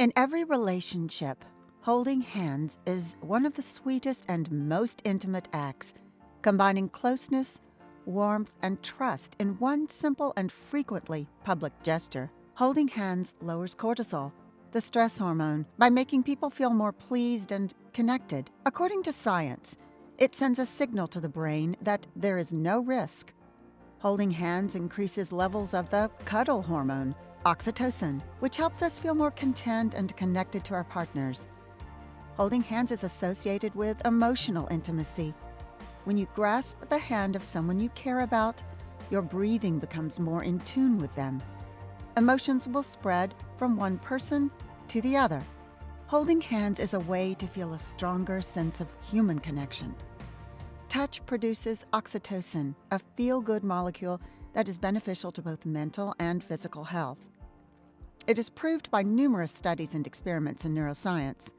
In every relationship, holding hands is one of the sweetest and most intimate acts, combining closeness, warmth, and trust in one simple and frequently public gesture. Holding hands lowers cortisol, the stress hormone, by making people feel more pleased and connected. According to science, it sends a signal to the brain that there is no risk. Holding hands increases levels of the cuddle hormone, oxytocin, which helps us feel more content and connected to our partners. Holding hands is associated with emotional intimacy. When you grasp the hand of someone you care about, your breathing becomes more in tune with them. Emotions will spread from one person to the other. Holding hands is a way to feel a stronger sense of human connection. Touch produces oxytocin, a feel-good molecule that is beneficial to both mental and physical health. It is proved by numerous studies and experiments in neuroscience.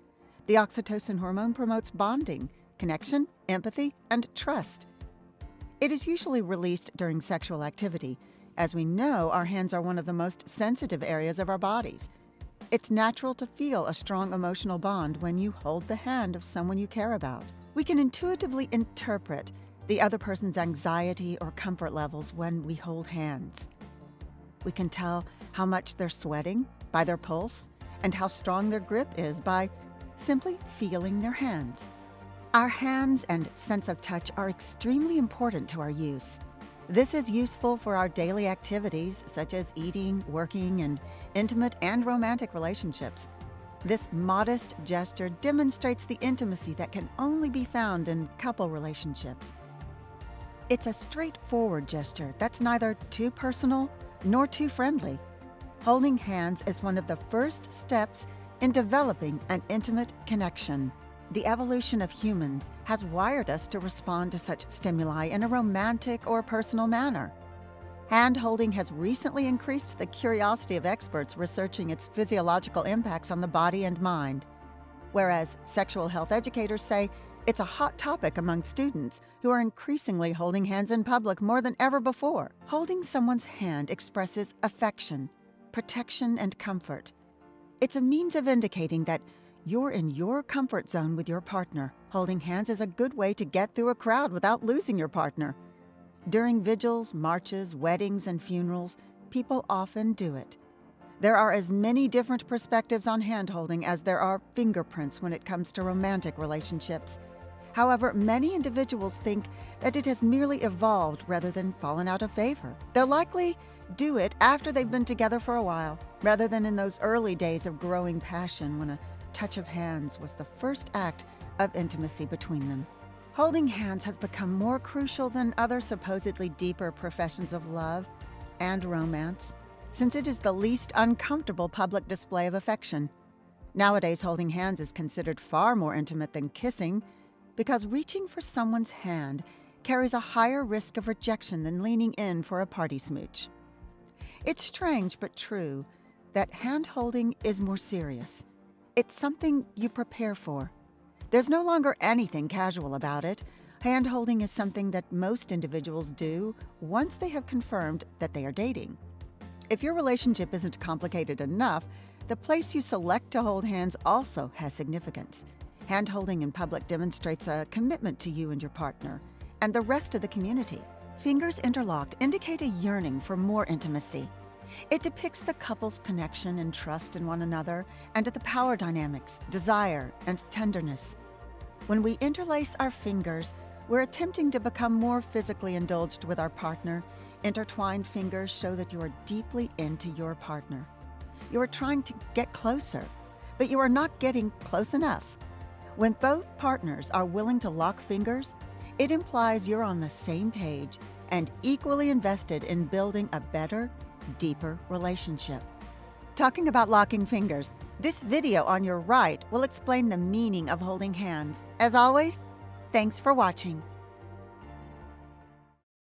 The oxytocin hormone promotes bonding, connection, empathy, and trust. It is usually released during sexual activity. As we know, our hands are one of the most sensitive areas of our bodies. It's natural to feel a strong emotional bond when you hold the hand of someone you care about. We can intuitively interpret the other person's anxiety or comfort levels when we hold hands. We can tell how much they're sweating by their pulse and how strong their grip is by simply feeling their hands. Our hands and sense of touch are extremely important to our use. This is useful for our daily activities such as eating, working, and intimate and romantic relationships. This modest gesture demonstrates the intimacy that can only be found in couple relationships. It's a straightforward gesture that's neither too personal nor too friendly. Holding hands is one of the first steps in developing an intimate connection. The evolution of humans has wired us to respond to such stimuli in a romantic or personal manner. Hand-holding has recently increased the curiosity of experts researching its physiological impacts on the body and mind, whereas sexual health educators say it's a hot topic among students who are increasingly holding hands in public more than ever before. Holding someone's hand expresses affection, protection, and comfort. It's a means of indicating that you're in your comfort zone with your partner. Holding hands is a good way to get through a crowd without losing your partner. During vigils, marches, weddings, and funerals, people often do it. There are as many different perspectives on hand-holding as there are fingerprints when it comes to romantic relationships. However, many individuals think that it has merely evolved rather than fallen out of favor. They'll likely do it after they've been together for a while, rather than in those early days of growing passion when a touch of hands was the first act of intimacy between them. Holding hands has become more crucial than other supposedly deeper professions of love and romance, since it is the least uncomfortable public display of affection. Nowadays, holding hands is considered far more intimate than kissing because reaching for someone's hand carries a higher risk of rejection than leaning in for a party smooch. It's strange but true that hand-holding is more serious. It's something you prepare for. There's no longer anything casual about it. Hand-holding is something that most individuals do once they have confirmed that they are dating. If your relationship isn't complicated enough, the place you select to hold hands also has significance. Hand-holding in public demonstrates a commitment to you and your partner, and the rest of the community. Fingers interlocked indicate a yearning for more intimacy. It depicts the couple's connection and trust in one another, and the power dynamics, desire, and tenderness. When we interlace our fingers, we're attempting to become more physically indulged with our partner. Intertwined fingers show that you are deeply into your partner. You are trying to get closer, but you are not getting close enough. When both partners are willing to lock fingers, it implies you're on the same page and equally invested in building a better, deeper relationship. Talking about locking fingers, this video on your right will explain the meaning of holding hands. As always, thanks for watching.